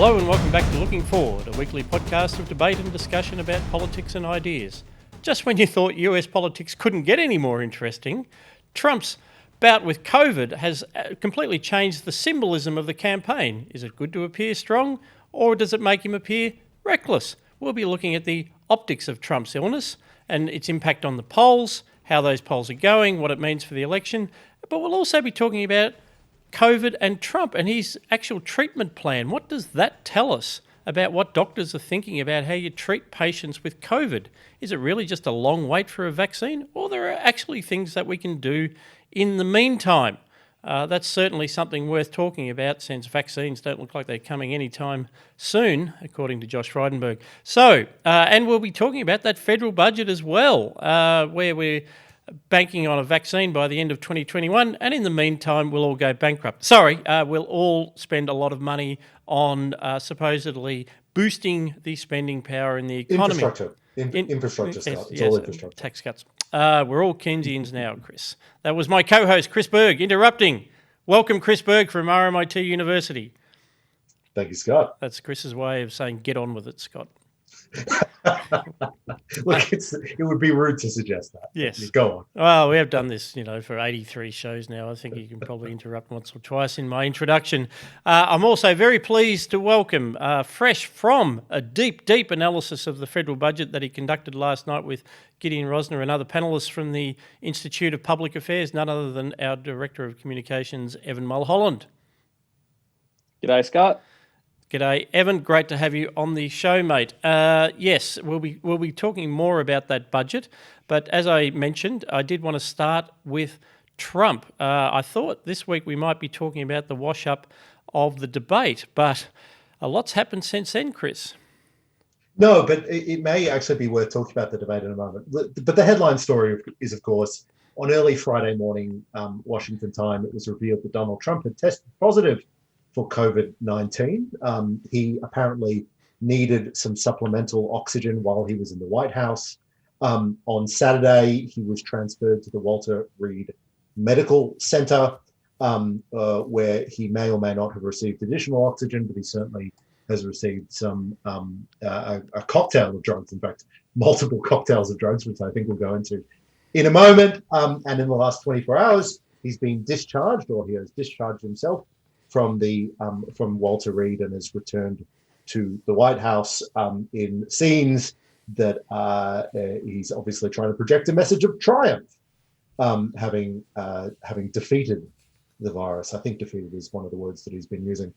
Hello and welcome back to Looking Forward, a weekly podcast of debate and discussion about politics and ideas. Just when you thought US politics couldn't get any more interesting, Trump's bout with COVID has completely changed the symbolism of the campaign. Is it good to appear strong, or does it make him appear reckless? We'll be looking at the optics of Trump's illness and its impact on the polls, how those polls are going, what it means for the election, but we'll also be talking about COVID and Trump and his actual treatment plan. What does that tell us about what doctors are thinking about how you treat patients with COVID? Is it really just a long wait for a vaccine, or there are actually things that we can do in the meantime? That's certainly something worth talking about, since vaccines don't look like they're coming anytime soon, according to Josh Frydenberg. So, and we'll be talking about that federal budget as well, where we're banking on a vaccine by the end of 2021, and in the meantime, we'll all go bankrupt. We'll all spend a lot of money on supposedly boosting the spending power in the economy. Infrastructure, Scott. It's all infrastructure. Tax cuts. We're all Keynesians now, Chris. That was my co-host, Chris Berg, interrupting. Welcome, Chris Berg from RMIT University. Thank you, Scott. That's Chris's way of saying get on with it, Scott. Look, it would be rude to suggest that. Yes. Go on. Well, we have done this, for 83 shows now. I think you can probably interrupt once or twice in my introduction. I'm also very pleased to welcome, fresh from a deep analysis of the federal budget that he conducted last night with Gideon Rosner and other panellists from the Institute of Public Affairs, none other than our Director of Communications, Evan Mulholland. G'day, Scott. G'day, Evan. Great to have you on the show, mate. Yes, we'll be talking more about that budget, but as I mentioned, I did want to start with Trump. I thought this week we might be talking about the wash-up of the debate, but a lot's happened since then, Chris. No, but it may actually be worth talking about the debate in a moment. But the headline story is, of course, on early Friday morning, Washington time, it was revealed that Donald Trump had tested positive for COVID-19. He apparently needed some supplemental oxygen while he was in the White House. On Saturday, he was transferred to the Walter Reed Medical Center, where he may or may not have received additional oxygen, but he certainly has received a cocktail of drugs, in fact, multiple cocktails of drugs, which I think we'll go into in a moment. And in the last 24 hours, he's been discharged, or he has discharged himself from Walter Reed, and has returned to the White House in scenes that he's obviously trying to project a message of triumph, having defeated the virus. I think defeated is one of the words that he's been using.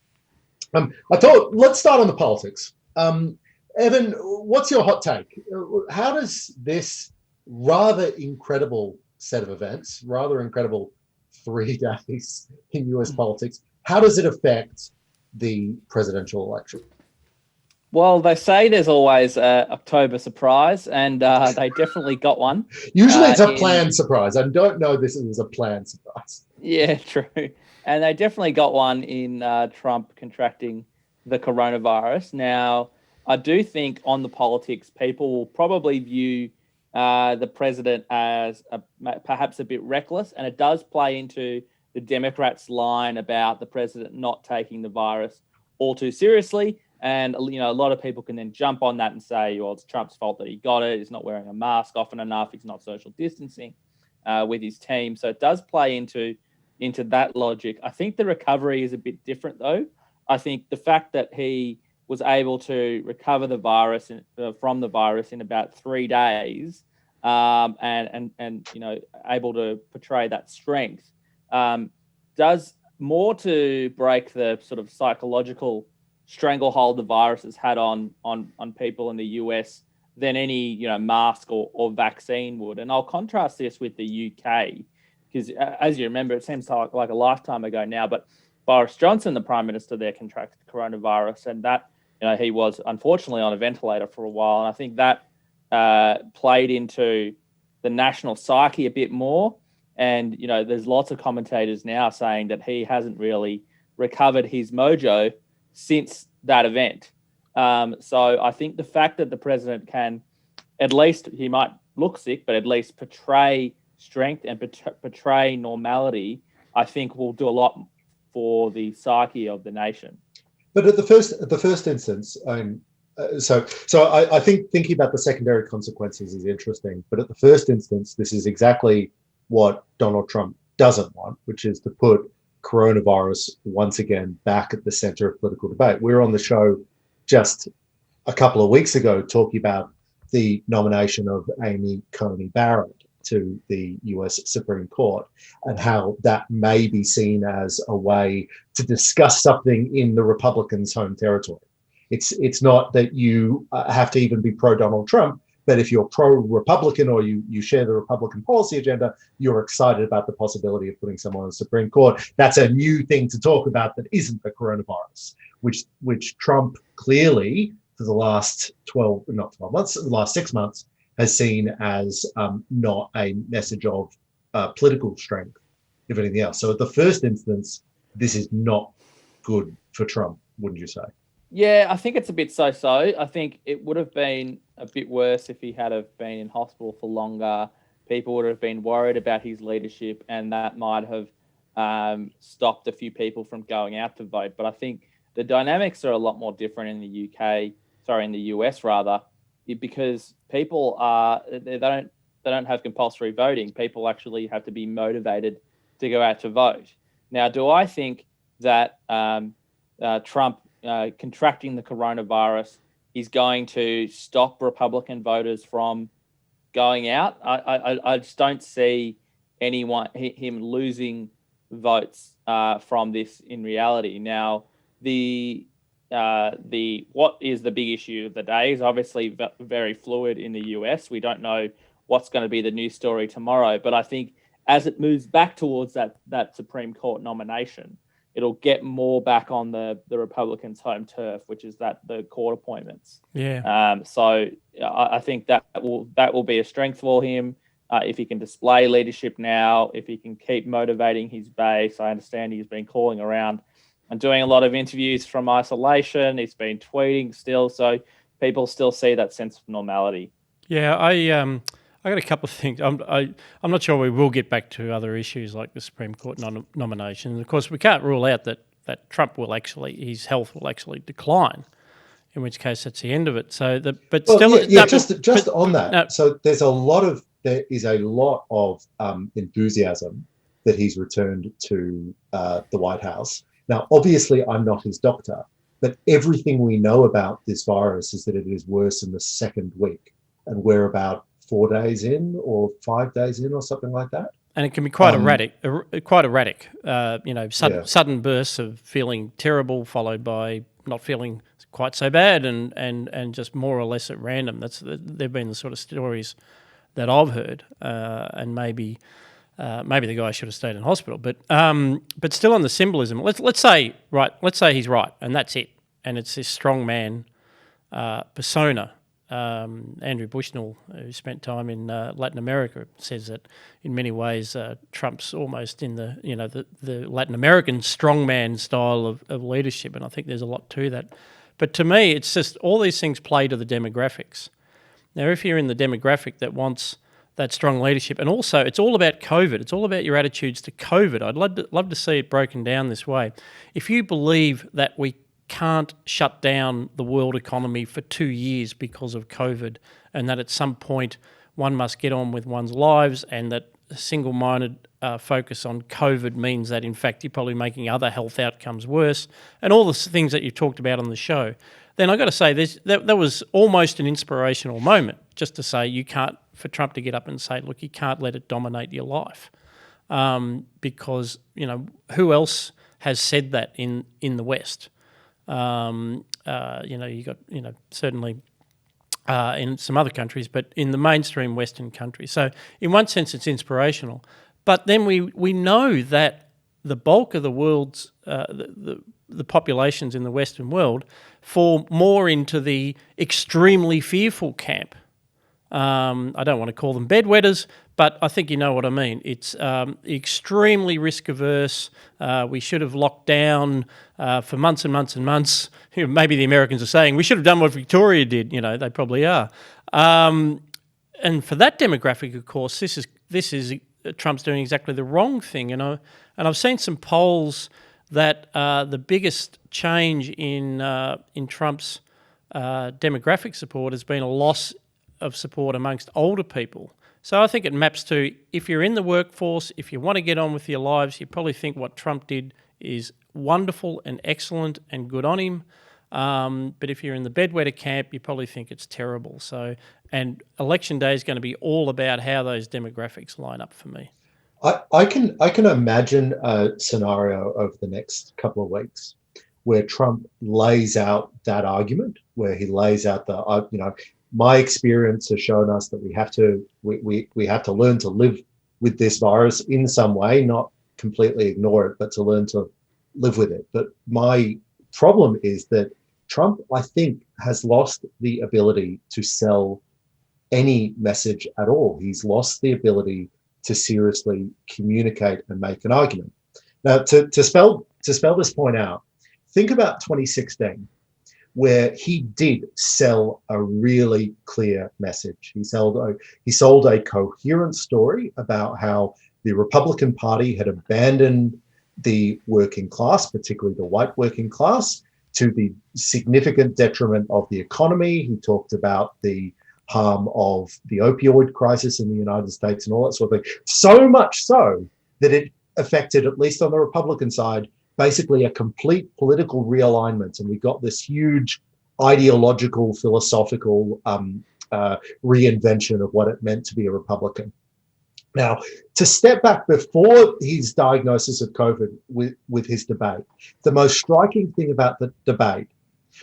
I thought, let's start on the politics. Evan, what's your hot take? How does this rather incredible set of events, rather incredible 3 days in US politics, how does it affect the presidential election? Well, they say there's always an October surprise, and they definitely got one. Usually it's a planned surprise. I don't know this is a planned surprise. Yeah, true. And they definitely got one in Trump contracting the coronavirus. Now, I do think on the politics, people will probably view the president as perhaps a bit reckless, and it does play into the Democrats' line about the president not taking the virus all too seriously. And, a lot of people can then jump on that and say, well, it's Trump's fault that he got it. He's not wearing a mask often enough. He's not social distancing with his team. So it does play into that logic. I think the recovery is a bit different, though. I think the fact that he was able to recover the virus from the virus in about 3 days and able to portray that strength does more to break the sort of psychological stranglehold the virus has had on people in the US than any mask or vaccine would. And I'll contrast this with the UK, because as you remember, it seems like a lifetime ago now, but Boris Johnson, the Prime Minister there, contracted coronavirus, and that he was unfortunately on a ventilator for a while. And I think that played into the national psyche a bit more. And, there's lots of commentators now saying that he hasn't really recovered his mojo since that event. So I think the fact that the president can, at least he might look sick, but at least portray strength and portray normality, I think will do a lot for the psyche of the nation. But at the first instance, I think thinking about the secondary consequences is interesting. But at the first instance, this is exactly what Donald Trump doesn't want, which is to put coronavirus once again back at the center of political debate. We were on the show just a couple of weeks ago talking about the nomination of Amy Coney Barrett to the US Supreme Court and how that may be seen as a way to discuss something in the Republicans' home territory. It's not that you have to even be pro-Donald Trump, but if you're pro-Republican or you share the Republican policy agenda, you're excited about the possibility of putting someone on the Supreme Court. That's a new thing to talk about that isn't the coronavirus, which Trump clearly for the last 6 months has seen as not a message of political strength, if anything else. So at the first instance, this is not good for Trump, wouldn't you say? Yeah, I think it's a bit so-so. I think it would have been a bit worse if he had have been in hospital for longer. People would have been worried about his leadership, and that might have stopped a few people from going out to vote. But I think the dynamics are a lot more different in in the US rather, because people they don't have compulsory voting. People actually have to be motivated to go out to vote. Now, do I think that Trump contracting the coronavirus is going to stop Republican voters from going out? I just don't see him losing votes from this in reality. Now, the what is the big issue of the day is obviously very fluid in the US. We don't know what's going to be the news story tomorrow, but I think as it moves back towards that Supreme Court nomination, it'll get more back on the Republicans' home turf, which is the court appointments. Yeah. So I think that will be a strength for him if he can display leadership now, if he can keep motivating his base. I understand he's been calling around and doing a lot of interviews from isolation. He's been tweeting still, so people still see that sense of normality. Yeah, I got a couple of things. I'm not sure we will get back to other issues like the Supreme Court nomination. And of course, we can't rule out that Trump his health will actually decline, in which case that's the end of it. So, just on that. No. So there is a lot of enthusiasm that he's returned to the White House. Now, obviously, I'm not his doctor, but everything we know about this virus is that it is worse in the second week, and we're about 4 days in or 5 days in or something like that. And it can be quite erratic. Sudden bursts of feeling terrible followed by not feeling quite so bad and just more or less at random. They've been the sort of stories that I've heard, and maybe the guy should have stayed in hospital. But still on the symbolism, let's say he's right, and that's it. And it's this strong man persona. Andrew Bushnell, who spent time in Latin America, says that in many ways Trump's almost in the Latin American strongman style of leadership, and I think there's a lot to that. But to me, it's just all these things play to the demographics. Now, if you're in the demographic that wants that strong leadership, and also it's all about COVID, it's all about your attitudes to COVID. I'd love to see it broken down this way. If you believe that we can't shut down the world economy for 2 years because of COVID, and that at some point one must get on with one's lives, and that a single-minded focus on COVID means that in fact you're probably making other health outcomes worse, and all the things that you talked about on the show, then I've got to say that was almost an inspirational moment, just to say for Trump to get up and say, look, you can't let it dominate your life, because who else has said that in the West? You got certainly in some other countries, but in the mainstream Western countries. So in one sense, it's inspirational. But then we know that the bulk of the world's the populations in the Western world fall more into the extremely fearful camp. I don't want to call them bedwetters, but I think you know what I mean. It's extremely risk averse. We should have locked down for months and months and months. Maybe the Americans are saying we should have done what Victoria did. They probably are. And for that demographic, of course, this is Trump's doing exactly the wrong thing. And I've seen some polls that the biggest change in Trump's demographic support has been a loss of support amongst older people. So I think it maps to, if you're in the workforce, if you want to get on with your lives, you probably think what Trump did is wonderful and excellent and good on him. But if you're in the bedwetter camp, you probably think it's terrible. So, and election day is going to be all about how those demographics line up for me. I can imagine a scenario over the next couple of weeks where Trump lays out that argument, where he lays out the my experience has shown us that we have to learn to live with this virus in some way, not completely ignore it, but to learn to live with it. But my problem is that Trump, I think, has lost the ability to sell any message at all. He's lost the ability to seriously communicate and make an argument. Now, to spell this point out, think about 2016, where he did sell a really clear message. He sold a coherent story about how the Republican Party had abandoned the working class, particularly the white working class, to the significant detriment of the economy. He talked about the harm of the opioid crisis in the United States and all that sort of thing. So much so that it affected, at least on the Republican side, basically a complete political realignment. And we got this huge ideological, philosophical reinvention of what it meant to be a Republican. Now, to step back before his diagnosis of COVID with his debate, the most striking thing about the debate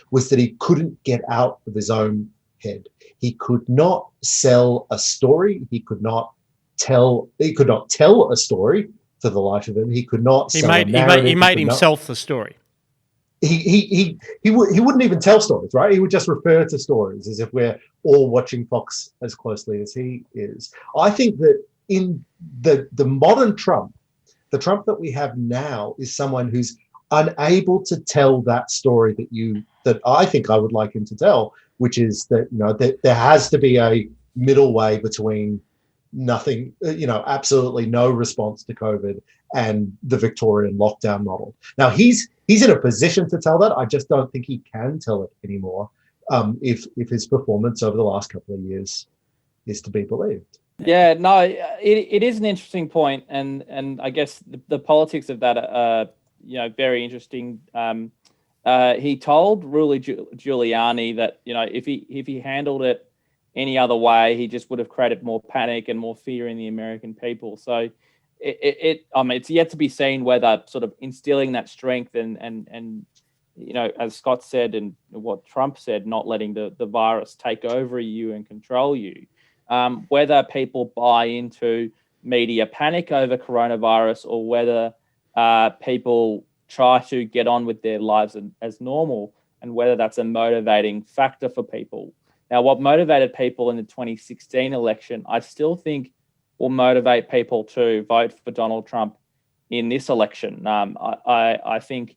was that he couldn't get out of his own head. He could not sell a story. He could not tell a story for the life of him. He could not sell a narrative. He made himself the story. He wouldn't even tell stories, right? He would just refer to stories as if we're all watching Fox as closely as he is. I think that in the modern Trump, the Trump that we have now is someone who's unable to tell that story that I think I would like him to tell, which is that there has to be a middle way between nothing, absolutely no response to COVID and the Victorian lockdown model. Now he's in a position to tell that. I just don't think he can tell it anymore if his performance over the last couple of years is to be believed. Yeah, no, it is an interesting point, and I guess the politics of that are very interesting. He told Rudy Giuliani that if he handled it any other way, he just would have created more panic and more fear in the American people. So it's yet to be seen whether sort of instilling that strength and as Scott said and what Trump said, not letting the virus take over you and control you. Whether people buy into media panic over coronavirus or whether people try to get on with their lives as normal, and whether that's a motivating factor for people. Now, what motivated people in the 2016 election, I still think will motivate people to vote for Donald Trump in this election. I think,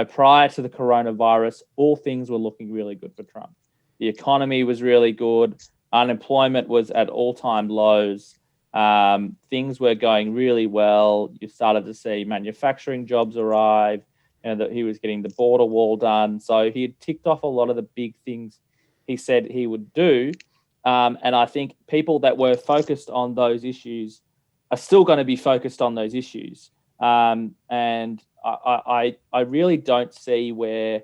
prior to the coronavirus, all things were looking really good for Trump. The economy was really good. Unemployment was at all-time lows. Things were going really well. You started to see manufacturing jobs arrive, and that he was getting the border wall done. So he had ticked off a lot of the big things he said he would do. And I think people that were focused on those issues are still going to be focused on those issues. And I really don't see where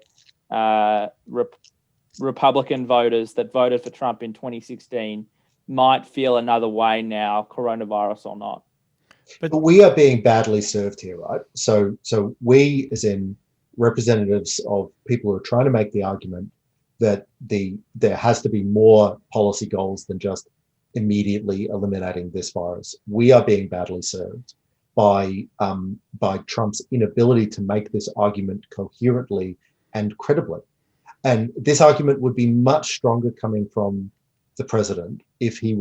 Republican voters that voted for Trump in 2016 might feel another way now, coronavirus or not. But we are being badly served here, right? So we, as in representatives of people who are trying to make the argument that there has to be more policy goals than just immediately eliminating this virus. We are being badly served by Trump's inability to make this argument coherently and credibly. And this argument would be much stronger coming from the president if he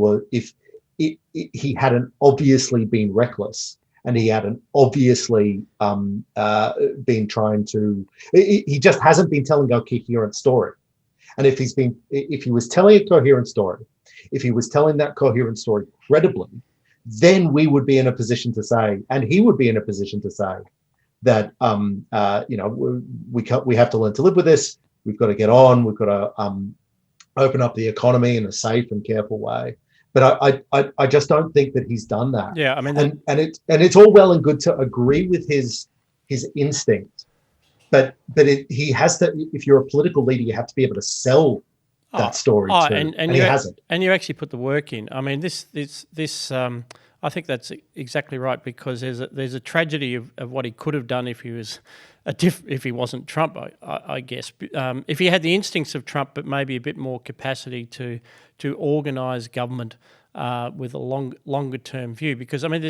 hadn't obviously been reckless and he hadn't obviously been trying to. He just hasn't been telling a coherent story. And if he was telling a coherent story, if he was telling that coherent story credibly, then we would be in a position to say, and he would be in a position to say, that we have to learn to live with this. We've got to get on. We've got to open up the economy in a safe and careful way. But I just don't think that he's done that. Yeah, I mean, and it's all well and good to agree with his instinct, but he has to. If you're a political leader, you have to be able to sell that story too, and he hasn't. And you actually put the work in. I mean, this I think that's exactly right, because there's a tragedy of what he could have done if he was if he wasn't Trump, I guess. If he had the instincts of Trump, but maybe a bit more capacity to organise government with a longer term view. Because I mean,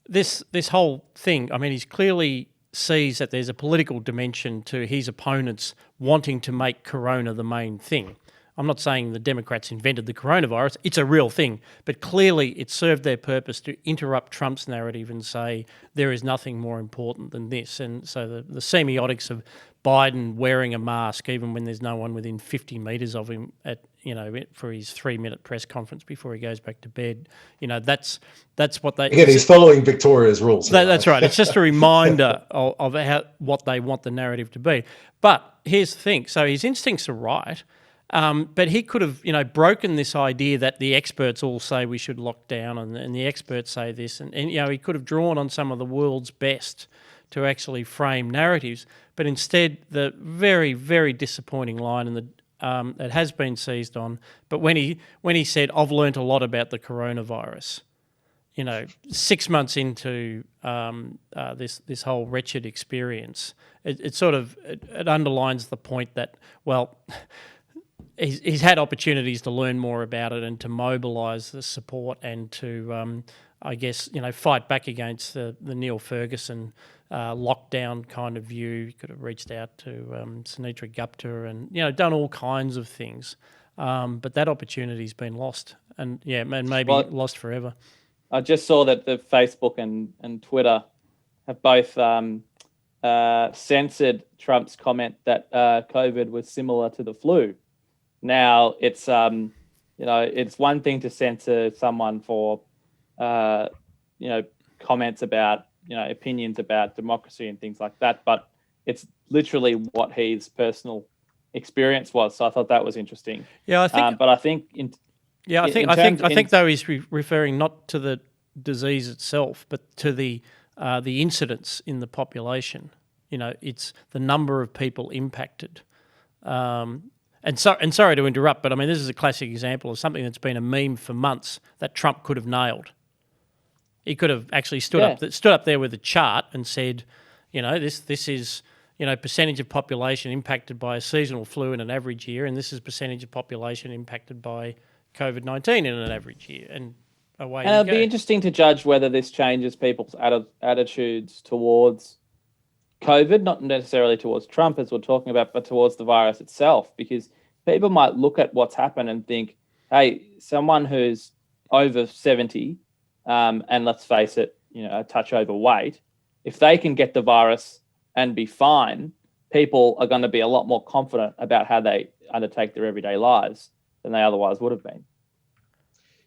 this whole thing. I mean, he's clearly sees that there's a political dimension to his opponents wanting to make Corona the main thing. I'm not saying the Democrats invented the coronavirus. It's a real thing. But clearly it served their purpose to interrupt Trump's narrative and say there is nothing more important than this. And so the semiotics of Biden wearing a mask even when there's no one within 50 metres of him for his 3-minute press conference before he goes back to bed, that's what they... Again, he's following Victoria's rules. That's right. It's just a reminder of what they want the narrative to be. But here's the thing. So his instincts are right. But he could have, broken this idea that the experts all say we should lock down and the experts say this. And he could have drawn on some of the world's best to actually frame narratives. But instead, the very, very disappointing line, and it has been seized on, but when he said, I've learnt a lot about the coronavirus, 6 months into this whole wretched experience, it underlines the point that, well... He's had opportunities to learn more about it and to mobilise the support and to, fight back against the Neil Ferguson lockdown kind of view. He could have reached out to Sunitra Gupta and, done all kinds of things. But that opportunity's been lost and maybe lost forever. I just saw that the Facebook and Twitter have both censored Trump's comment that COVID was similar to the flu. Now it's it's one thing to censor someone for comments about opinions about democracy and things like that, but it's literally what his personal experience was. So I thought that was interesting. Yeah, I think. But I think I think though he's referring not to the disease itself, but to the incidence in the population. It's the number of people impacted. And sorry to interrupt, but I mean, this is a classic example of something that's been a meme for months that Trump could have nailed. He could have actually stood up there with a chart and said, this is percentage of population impacted by a seasonal flu in an average year, and this is percentage of population impacted by COVID-19 in an average year, and away you go. And it'll be interesting to judge whether this changes people's attitudes towards COVID, not necessarily towards Trump as we're talking about, but towards the virus itself, because people might look at what's happened and think, hey, someone who's over 70, and let's face it, a touch overweight, if they can get the virus and be fine, people are going to be a lot more confident about how they undertake their everyday lives than they otherwise would have been.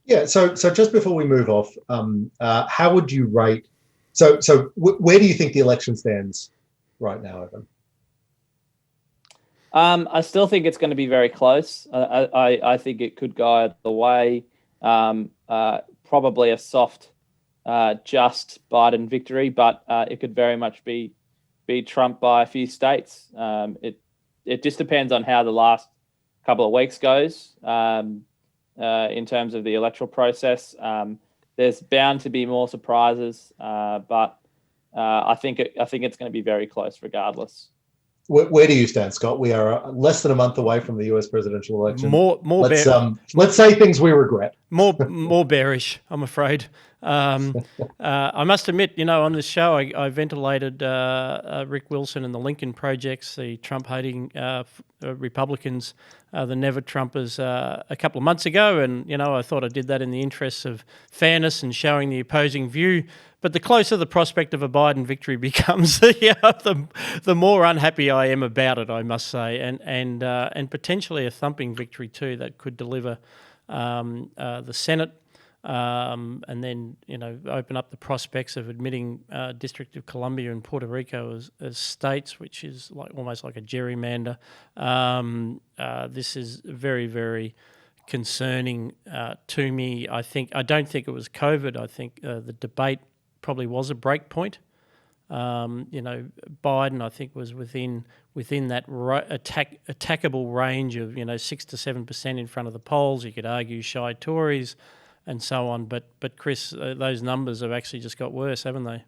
Yeah, so just before we move off, how would you rate, where do you think the election stands right now, Evan? I still think it's going to be very close. I think it could go either way. Probably a soft, just Biden victory, but it could very much be Trump by a few states. It just depends on how the last couple of weeks goes in terms of the electoral process. There's bound to be more surprises, but I think it's going to be very close regardless. Where do you stand, Scott? We are less than a month away from the US presidential election. Let's say things we regret. More bearish, I'm afraid. I must admit, on this show, I ventilated Rick Wilson and the Lincoln Projects, the Trump-hating Republicans, the never-Trumpers, a couple of months ago, and I thought I did that in the interests of fairness and showing the opposing view. But the closer the prospect of a Biden victory becomes, the more unhappy I am about it, I must say, and potentially a thumping victory too that could deliver the Senate, and then open up the prospects of admitting District of Columbia and Puerto Rico as states, which is almost like a gerrymander. This is very, very concerning to me. I don't think it was COVID. I think the debate probably was a break point. Biden, I think, was within that attackable range of 6 to 7% in front of the polls. You could argue shy Tories and so on, but Chris, those numbers have actually just got worse, haven't they?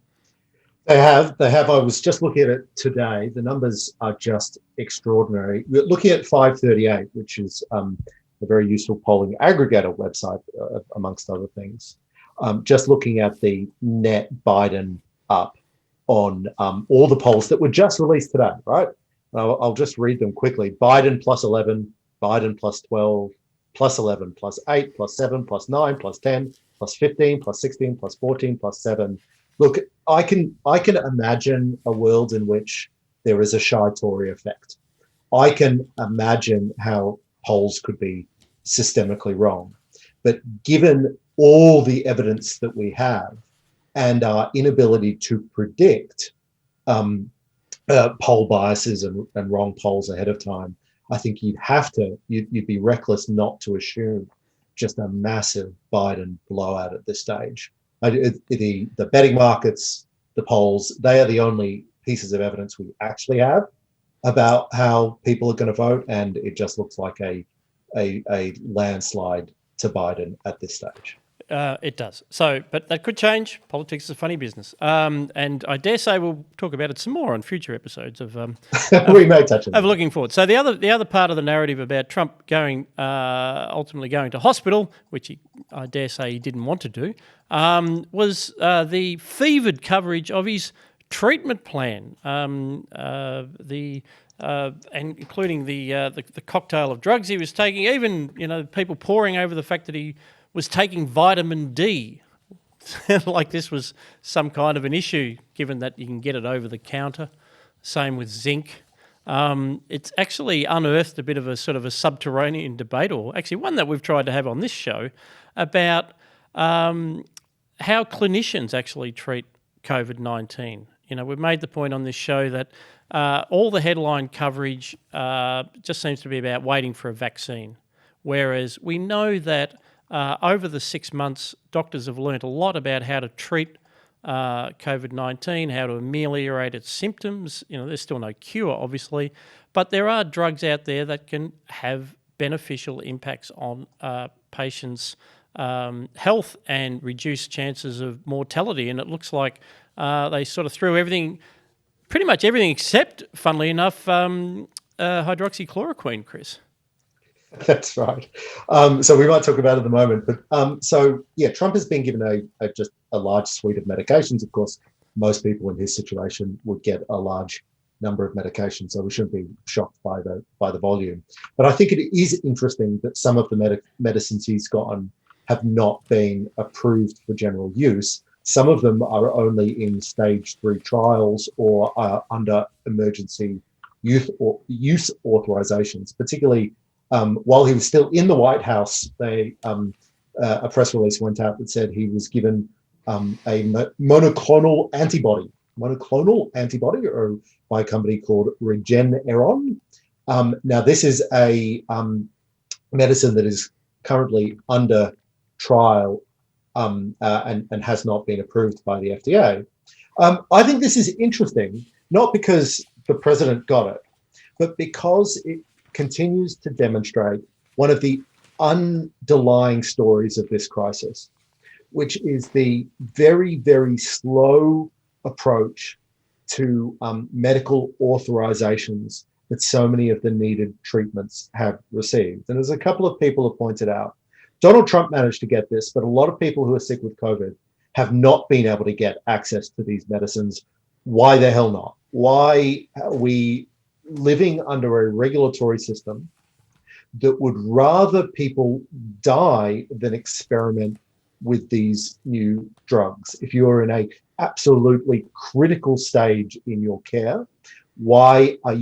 They have. I was just looking at it today. The numbers are just extraordinary. We're looking at 538, which is a very useful polling aggregator website, amongst other things. Just looking at the net Biden up on all the polls that were just released today, right? I'll just read them quickly. Biden plus 11, Biden plus 12, plus 11, plus 8, plus 7, plus 9, plus 10, plus 15, plus 16, plus 14, plus 7. Look, I can imagine a world in which there is a shy Tory effect. I can imagine how polls could be systemically wrong. But given all the evidence that we have and our inability to predict poll biases and wrong polls ahead of time, I think you'd be reckless not to assume just a massive Biden blowout at this stage. The betting markets, the polls, they are the only pieces of evidence we actually have about how people are going to vote, and it just looks like a landslide to Biden at this stage. It does. So, but that could change. Politics is a funny business. And I dare say we'll talk about it some more on future episodes of we may touch on of looking forward. So the other part of the narrative about Trump ultimately going to hospital, which I dare say he didn't want to do, was the fevered coverage of his treatment plan, and including the cocktail of drugs he was taking. Even people poring over the fact that he was taking vitamin D, like this was some kind of an issue, given that you can get it over the counter. Same with zinc. It's actually unearthed a bit of a sort of a subterranean debate, or actually one that we've tried to have on this show, about how clinicians actually treat COVID-19. We've made the point on this show that all the headline coverage just seems to be about waiting for a vaccine, whereas we know that over the 6 months, doctors have learnt a lot about how to treat COVID-19, how to ameliorate its symptoms. There's still no cure, obviously, but there are drugs out there that can have beneficial impacts on patients' health and reduce chances of mortality. And it looks like they sort of threw pretty much everything except, funnily enough, hydroxychloroquine, Chris. That's right. So we might talk about it in a moment. But Trump has been given just a large suite of medications. Of course, most people in his situation would get a large number of medications, so we shouldn't be shocked by the volume. But I think it is interesting that some of the medicines he's gotten have not been approved for general use. Some of them are only in stage 3 trials or are under emergency use authorizations, particularly while he was still in the White House. A press release went out that said he was given a monoclonal antibody or by a company called Regeneron. Now, this is a medicine that is currently under trial and has not been approved by the FDA. I think this is interesting, not because the president got it, but because it continues to demonstrate one of the underlying stories of this crisis, which is the very, very slow approach to medical authorizations that so many of the needed treatments have received. And as a couple of people have pointed out, Donald Trump managed to get this, but a lot of people who are sick with COVID have not been able to get access to these medicines. Why the hell not? Why are we living under a regulatory system that would rather people die than experiment with these new drugs? If you're in a absolutely critical stage in your care, why are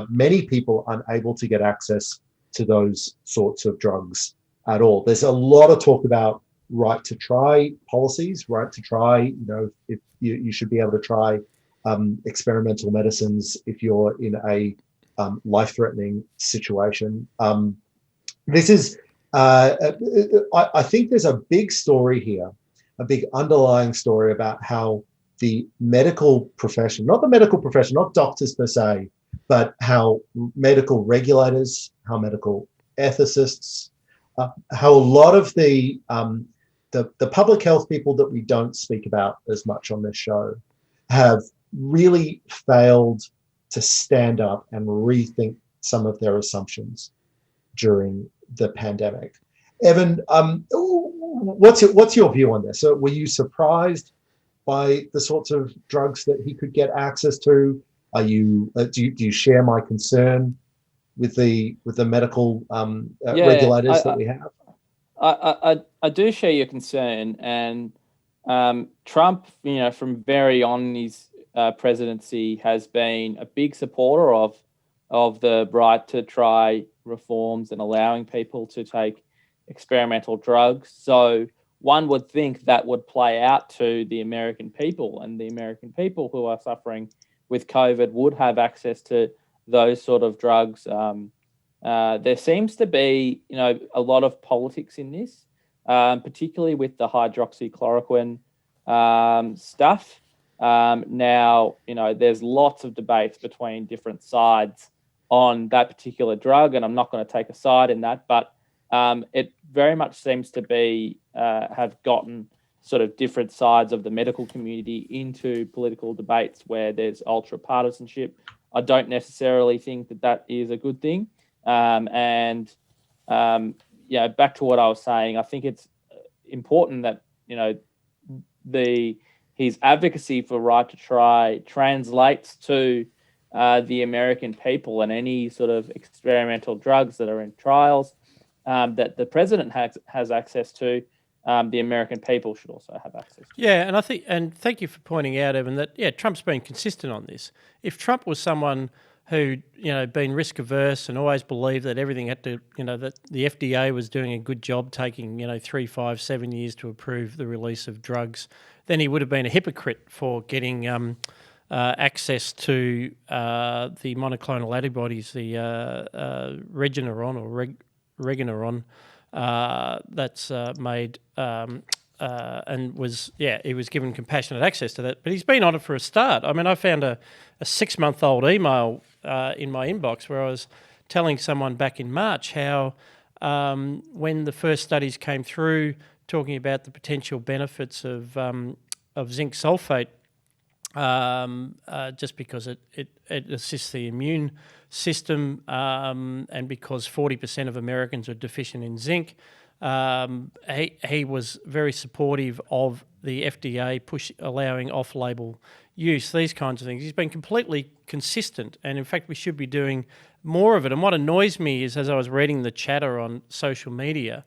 many people unable to get access to those sorts of drugs at all. There's a lot of talk about right to try policies, right to try, if you should be able to try experimental medicines if you're in a life-threatening situation. This is, I think there's a big story here, a big underlying story about how the medical profession, not the medical profession, not doctors per se, but how medical regulators, how medical ethicists, how a lot of the public health people that we don't speak about as much on this show have really failed to stand up and rethink some of their assumptions during the pandemic. Evan, what's your view on this? So were you surprised by the sorts of drugs that he could get access to? Are you do you share my concern with the medical regulators that we have? I do share your concern, and Trump, from very on in his presidency, has been a big supporter of the right to try reforms and allowing people to take experimental drugs. So one would think that would play out to the American people, and the American people who are suffering with COVID would have access to those sort of drugs. There seems to be, a lot of politics in this, particularly with the hydroxychloroquine stuff. Now, there's lots of debates between different sides on that particular drug, and I'm not going to take a side in that, but it very much seems to be have gotten sort of different sides of the medical community into political debates where there's ultra partisanship. I don't necessarily think that is a good thing. Back to what I was saying, I think it's important that, his advocacy for right to try translates to the American people, and any sort of experimental drugs that are in trials that the president has access to, the American people should also have access to. Yeah, and thank you for pointing out, Evan, that Trump's been consistent on this. If Trump was someone who been risk averse and always believed that everything had to, that the FDA was doing a good job taking 3, 5, 7 years to approve the release of drugs, then he would have been a hypocrite for getting access to the monoclonal antibodies, the Regeneron or Regeneron, that's made and was, he was given compassionate access to that. But he's been on it for a start. I mean, I found a 6-month-old email in my inbox where I was telling someone back in March how when the first studies came through talking about the potential benefits of zinc sulfate, just because it assists the immune system, and because 40% of Americans are deficient in zinc, he was very supportive of the FDA allowing off-label use, these kinds of things. He's been completely consistent, and in fact we should be doing more of it. And what annoys me is, as I was reading the chatter on social media,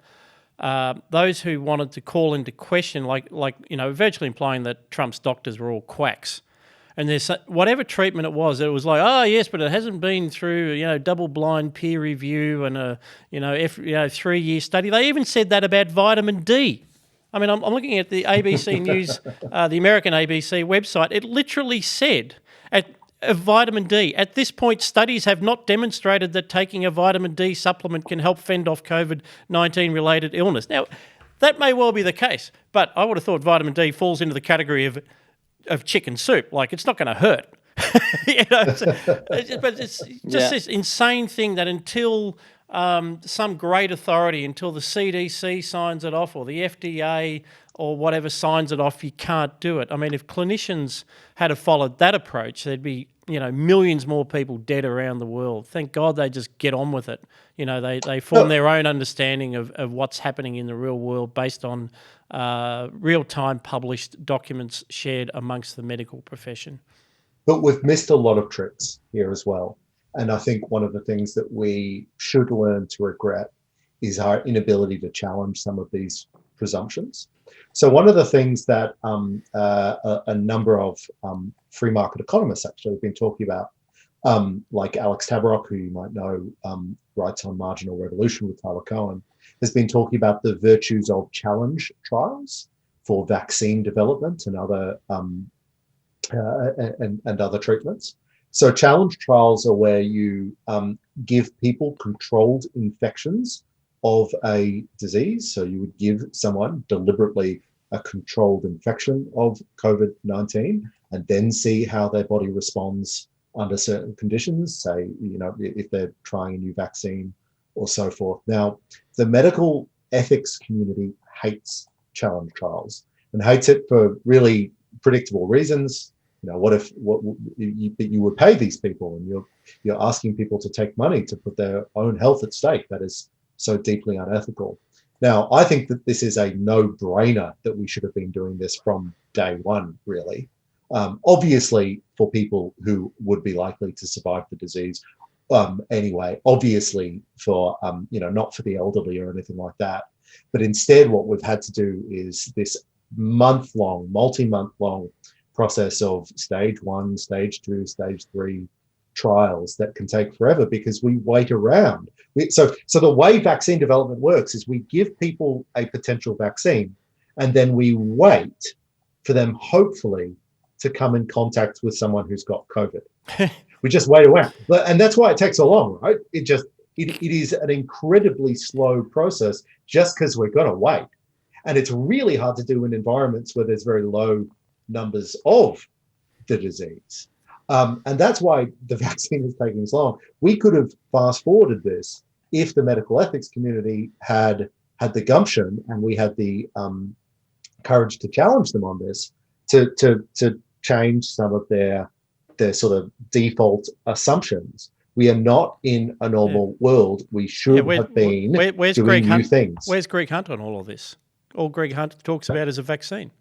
those who wanted to call into question, virtually implying that Trump's doctors were all quacks. And there's whatever treatment it was like, oh yes, but it hasn't been through double-blind peer review and a 3-year study. They even said that about vitamin D. I mean, I'm looking at the ABC News, the American ABC website. It literally said of vitamin D, at this point, studies have not demonstrated that taking a vitamin D supplement can help fend off COVID-19 related illness. Now, that may well be the case, but I would have thought vitamin D falls into the category of chicken soup. Like, it's not going to hurt. But it's just this insane thing that until some great authority, until the CDC signs it off or the FDA or whatever signs it off, you can't do it. I mean, if clinicians had followed that approach, there'd be millions more people dead around the world. Thank God they just get on with it. They form their own understanding of what's happening in the real world based on real-time published documents shared amongst the medical profession. But we've missed a lot of tricks here as well. And I think one of the things that we should learn to regret is our inability to challenge some of these presumptions. So one of the things that a number of free market economists actually have been talking about, like Alex Tabarrok, who you might know, writes on Marginal Revolution with Tyler Cohen, has been talking about the virtues of challenge trials for vaccine development and other other treatments. So challenge trials are where you give people controlled infections of a disease. So you would give someone deliberately a controlled infection of COVID-19 and then see how their body responds under certain conditions, say, if they're trying a new vaccine or so forth. Now, the medical ethics community hates challenge trials and hates it for really predictable reasons. What you would pay these people and you're asking people to take money to put their own health at stake? That is so deeply unethical. Now, I think that this is a no-brainer that we should have been doing this from day one, really. Obviously, for people who would be likely to survive the disease anyway, obviously for, not for the elderly or anything like that. But instead, what we've had to do is this multi-month long process of stage 1, stage 2, stage 3 trials that can take forever because we wait around. So the way vaccine development works is we give people a potential vaccine and then we wait for them, hopefully, to come in contact with someone who's got COVID. We just wait around. And that's why it takes so long, right? It is an incredibly slow process just because we're going to wait. And it's really hard to do in environments where there's very low numbers of the disease. And that's why the vaccine is taking so long. We could have fast forwarded this if the medical ethics community had the gumption and we had the courage to challenge them on this, to change some of their sort of default assumptions. We are not in a normal world. We should have been doing new things. Where's Greg Hunt on all of this? All Greg Hunt talks about is a vaccine.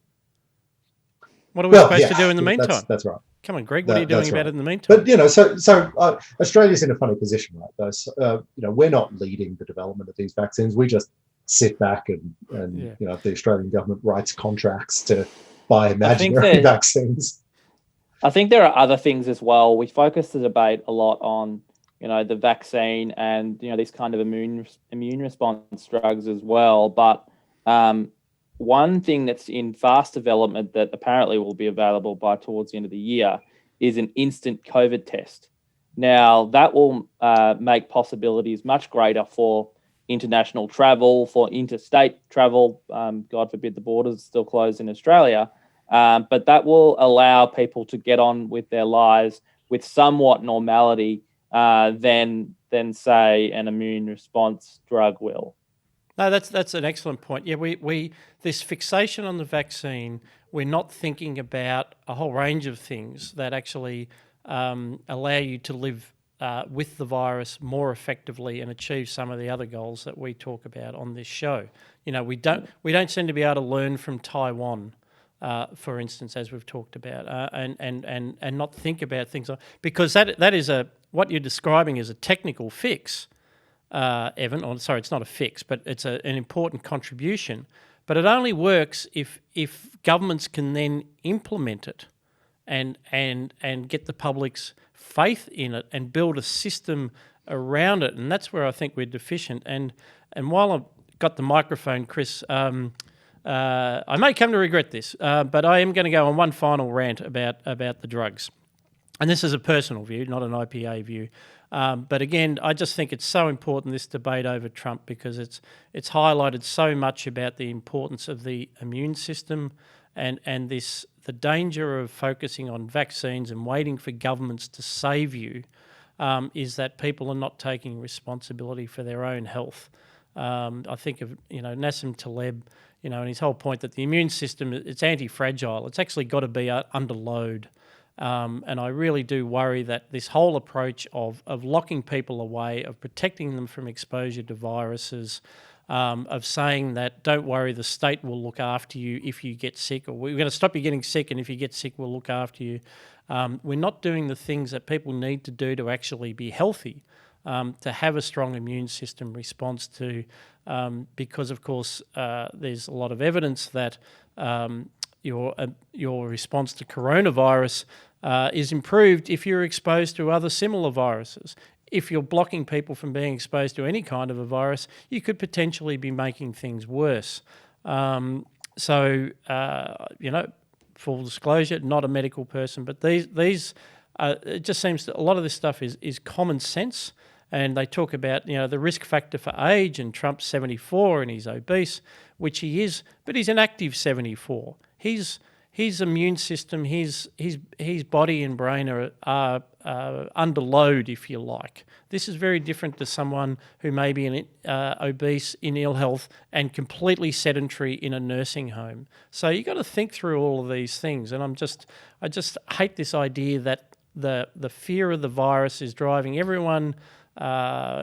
What are we supposed to do in the meantime? That's right. Come on, Greg, what are you doing about it in the meantime? But, so Australia's in a funny position, right? Though, we're not leading the development of these vaccines. We just sit back and the Australian government writes contracts to buy imaginary vaccines. I think there are other things as well. We focus the debate a lot on, the vaccine and, these kind of immune response drugs as well. But one thing that's in fast development that apparently will be available by towards the end of the year is an instant COVID test. Now, that will make possibilities much greater for international travel, for interstate travel. God forbid the borders still closed in Australia. But that will allow people to get on with their lives with somewhat normality than say, an immune response drug will. No, that's an excellent point. Yeah, we this fixation on the vaccine, we're not thinking about a whole range of things that actually allow you to live with the virus more effectively and achieve some of the other goals that we talk about on this show. We don't seem to be able to learn from Taiwan, for instance, as we've talked about, and not think about things like, because that is what you're describing is a technical fix. Evan, it's not a fix, but it's an important contribution. But it only works if governments can then implement it and get the public's faith in it and build a system around it. And that's where I think we're deficient. And while I've got the microphone, Chris, I may come to regret this, but I am going to go on one final rant about the drugs. And this is a personal view, not an IPA view. But again, I just think it's so important, this debate over Trump, because it's highlighted so much about the importance of the immune system and the danger of focusing on vaccines and waiting for governments to save you, is that people are not taking responsibility for their own health. I think of Nassim Taleb, and his whole point that the immune system, it's anti-fragile. It's actually got to be under load. And I really do worry that this whole approach of locking people away, of protecting them from exposure to viruses, of saying that don't worry, the state will look after you if you get sick, or we're going to stop you getting sick, and if you get sick, we'll look after you. We're not doing the things that people need to do to actually be healthy, to have a strong immune system response to, because of course there's a lot of evidence that your response to coronavirus is improved if you're exposed to other similar viruses. if you're blocking people from being exposed to any kind of a virus, you could potentially be making things worse. Full disclosure, not a medical person, but these it just seems that a lot of this stuff is common sense. And they talk about, the risk factor for age, and Trump's 74 and he's obese, which he is, but he's an active 74. His immune system, his body and brain are under load, if you like. This is very different to someone who may be obese, in ill health, and completely sedentary in a nursing home. So you got to think through all of these things. And I just hate this idea that the fear of the virus is driving everyone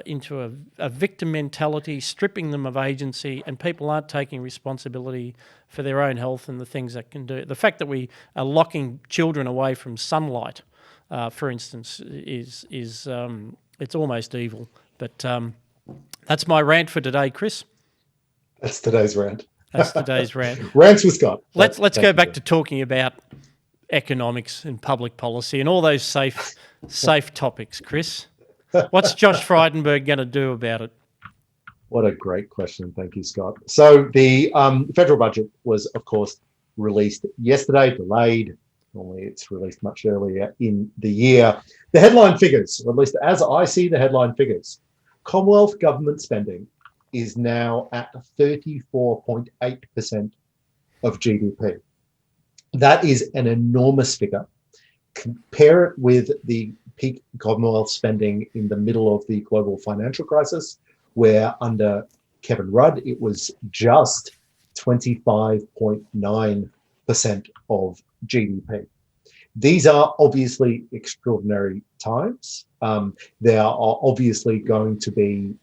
into a victim mentality, stripping them of agency, and people aren't taking responsibility for their own health and the things that can do. The fact that we are locking children away from sunlight, for instance, is it's almost evil. But that's my rant for today, Chris. That's today's rant. That's today's rant. Rants with Scott. Let's go back to talking about economics and public policy and all those safe topics, Chris. What's Josh Frydenberg going to do about it? What a great question. Thank you, Scott. So the federal budget was, of course, released yesterday, delayed. Normally it's released much earlier in the year. The headline figures, or at least as I see the headline figures, Commonwealth government spending is now at 34.8% of GDP. That is an enormous figure. Compare it with the peak Commonwealth spending in the middle of the global financial crisis, where under Kevin Rudd, it was just 25.9% of GDP. These are obviously extraordinary times. There are obviously going to be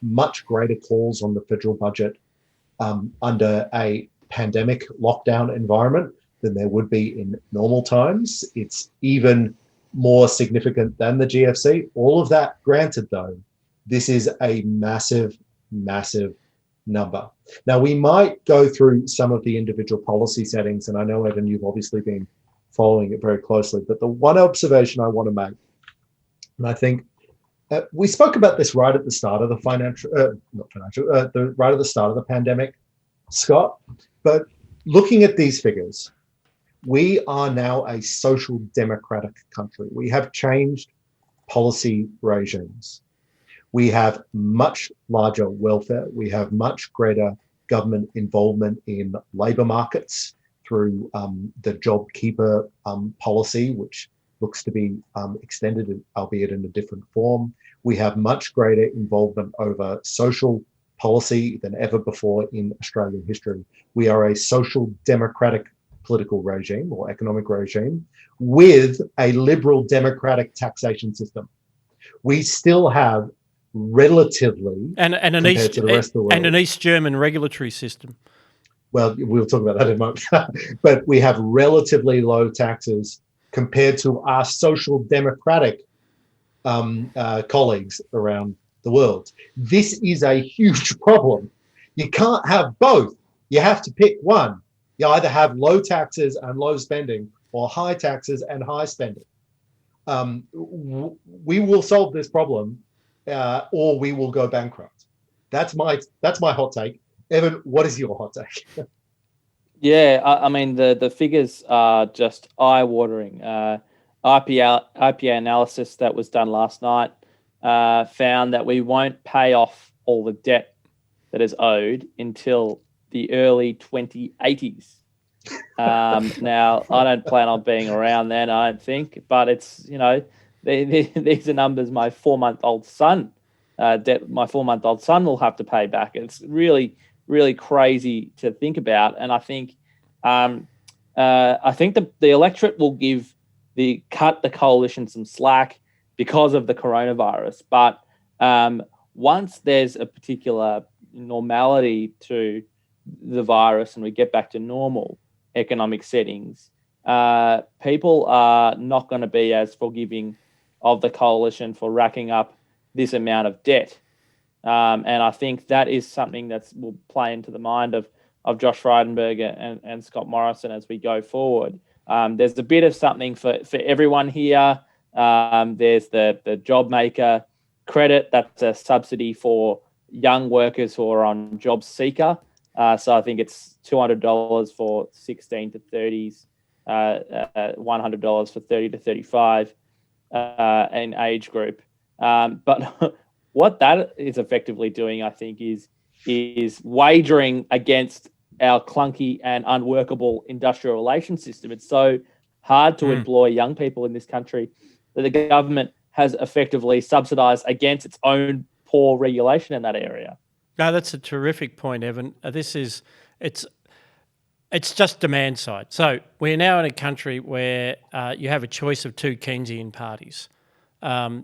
much greater calls on the federal budget under a pandemic lockdown environment than there would be in normal times. It's even more significant than the GFC. All of that granted, though, this is a massive, massive number. Now, we might go through some of the individual policy settings, and I know, Evan, you've obviously been following it very closely, but the one observation I want to make, and I think we spoke about this right at the start of the right at the start of the pandemic, Scott, but looking at these figures, we are now a social democratic country. We have changed policy regimes. We have much larger welfare. We have much greater government involvement in labour markets through the JobKeeper policy, which looks to be extended, albeit in a different form. We have much greater involvement over social policy than ever before in Australian history. We are a social democratic political regime or economic regime with a liberal democratic taxation system. We still have relatively and an East German regulatory system. Well, we'll talk about that in a moment. But we have relatively low taxes compared to our social democratic colleagues around the world. This is a huge problem. You can't have both. You have to pick one. You either have low taxes and low spending or high taxes and high spending. We will solve this problem or we will go bankrupt. That's my hot take. Evan, what is your hot take? Yeah, I mean, the figures are just eye-watering. IPA analysis that was done last night found that we won't pay off all the debt that is owed until the early 2080s. Now, I don't plan on being around then, I don't think, but it's, these are numbers my 4-month-old son, debt my 4-month-old son will have to pay back. It's really, really crazy to think about. And I think the electorate will cut the coalition some slack because of the coronavirus. But once there's a particular normality to the virus and we get back to normal economic settings, people are not going to be as forgiving of the coalition for racking up this amount of debt. And I think that is something that will play into the mind of Josh Frydenberg and Scott Morrison as we go forward. There's a bit of something for everyone here. There's the job maker credit. That's a subsidy for young workers who are on job seeker. So I think it's $200 for 16 to 30s, $100 for 30 to 35 an age group. But what that is effectively doing, I think, is wagering against our clunky and unworkable industrial relations system. It's so hard to employ young people in this country that the government has effectively subsidized against its own poor regulation in that area. No, that's a terrific point, Evan. It's just demand side. So we're now in a country where you have a choice of two Keynesian parties,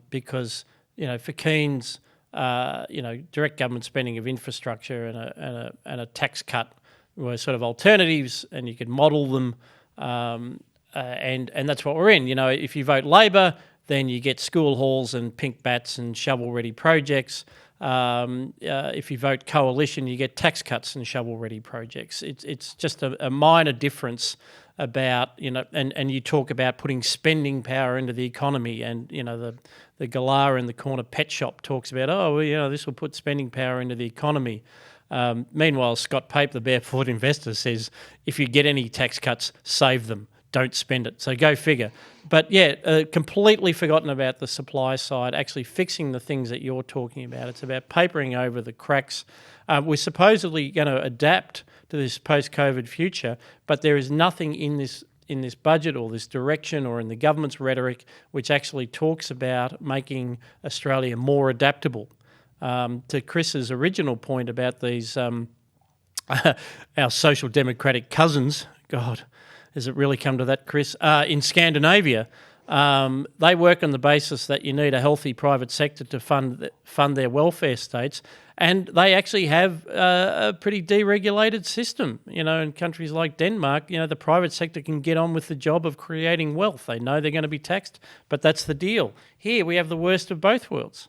because for Keynes, direct government spending of infrastructure and a tax cut were sort of alternatives, and you could model them, and that's what we're in. If you vote Labor, then you get school halls and pink bats and shovel-ready projects. If you vote Coalition, you get tax cuts and shovel-ready projects. It's just a minor difference about, and you talk about putting spending power into the economy, and, the galah in the corner pet shop talks about, this will put spending power into the economy. Meanwhile, Scott Pape, the barefoot investor, says, if you get any tax cuts, save them. Don't spend it. So go figure. But completely forgotten about the supply side, actually fixing the things that you're talking about. It's about papering over the cracks. We're supposedly going to adapt to this post-COVID future, but there is nothing in this budget or this direction or in the government's rhetoric which actually talks about making Australia more adaptable. To Chris's original point about these our social democratic cousins, God, has it really come to that, Chris? In Scandinavia, they work on the basis that you need a healthy private sector to fund their welfare states, and they actually have a pretty deregulated system. In countries like Denmark, the private sector can get on with the job of creating wealth. They know they're going to be taxed, but that's the deal. Here we have the worst of both worlds.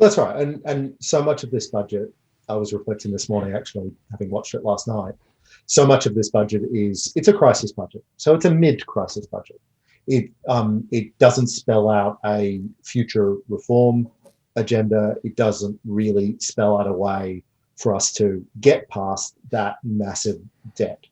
That's right, and so much of this budget, I was reflecting this morning, actually, having watched it last night. So much of this budget it's a crisis budget. So it's a mid-crisis budget. It doesn't spell out a future reform agenda. It doesn't really spell out a way for us to get past that massive debt.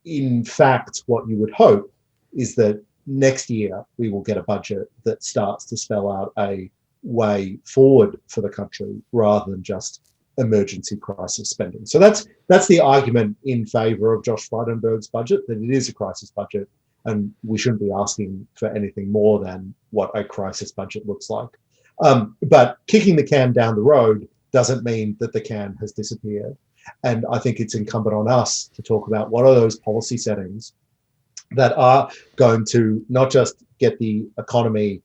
In fact, what you would hope is that next year we will get a budget that starts to spell out a way forward for the country rather than just emergency crisis spending. So that's the argument in favour of Josh Frydenberg's budget, that it is a crisis budget, and we shouldn't be asking for anything more than what a crisis budget looks like. But kicking the can down the road doesn't mean that the can has disappeared. And I think it's incumbent on us to talk about what are those policy settings that are going to not just get the economy,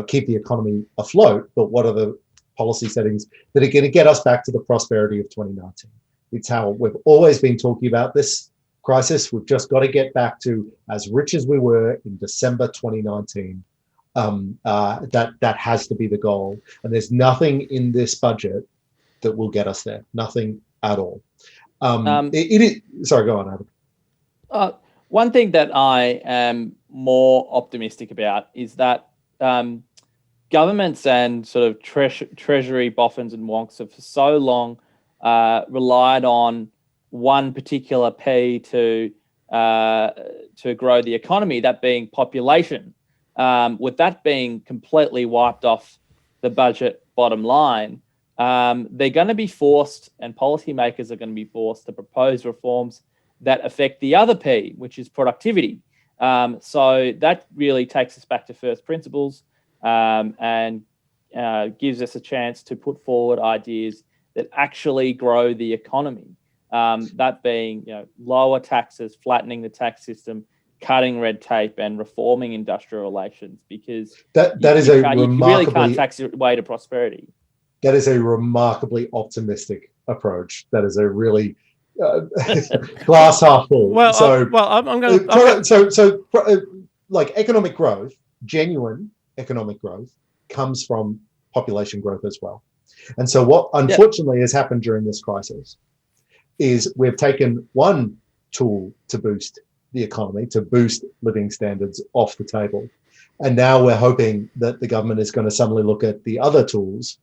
keep the economy afloat, but what are the policy settings that are going to get us back to the prosperity of 2019. It's how we've always been talking about this crisis. We've just got to get back to as rich as we were in December 2019. That has to be the goal. And there's nothing in this budget that will get us there. Nothing at all. Sorry, go on, Adam. One thing that I am more optimistic about is that governments and sort of treasury boffins and wonks have for so long relied on one particular P to grow the economy, that being population. With that being completely wiped off the budget bottom line, they're going to be forced, and policymakers are going to be forced to propose reforms that affect the other P, which is productivity. So that really takes us back to first principles. And gives us a chance to put forward ideas that actually grow the economy. That being, lower taxes, flattening the tax system, cutting red tape, and reforming industrial relations. Because you really can't tax your way to prosperity. That is a remarkably optimistic approach. That is a really glass half full. Like economic growth, genuine economic growth comes from population growth as well. And so what unfortunately has happened during this crisis is we've taken one tool to boost the economy, to boost living standards off the table. And now we're hoping that the government is going to suddenly look at the other tools,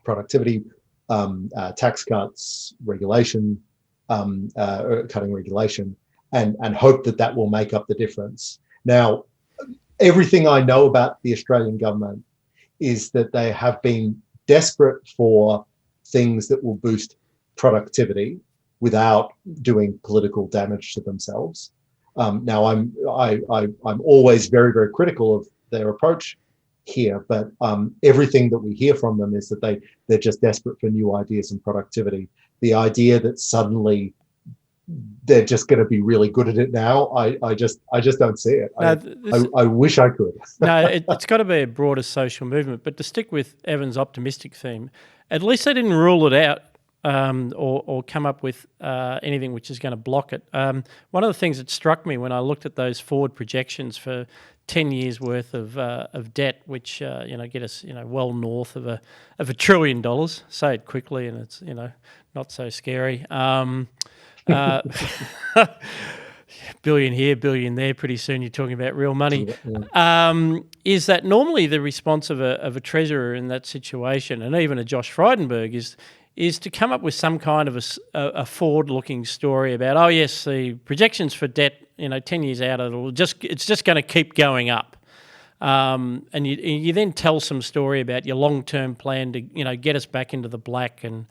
productivity, tax cuts, regulation, cutting regulation, and hope that will make up the difference. Now, everything I know about the Australian government is that they have been desperate for things that will boost productivity without doing political damage to themselves. Now, I'm always very, very critical of their approach here, but everything that we hear from them is that they're just desperate for new ideas and productivity. The idea that suddenly they're just going to be really good at it now, I just don't see it. No, I wish I could. No, it's got to be a broader social movement. But to stick with Evan's optimistic theme, at least they didn't rule it out or come up with anything which is going to block it. One of the things that struck me when I looked at those forward projections for 10 years worth of debt, which get us well north of $1 trillion. Say it quickly, and it's not so scary. Billion here, billion there. Pretty soon you're talking about real money. Is that normally the response of a treasurer in that situation, and even a Josh Frydenberg, is to come up with some kind of a forward-looking story about, oh yes, the projections for debt, 10 years out, it's just going to keep going up. And you then tell some story about your long-term plan to get us back into the black and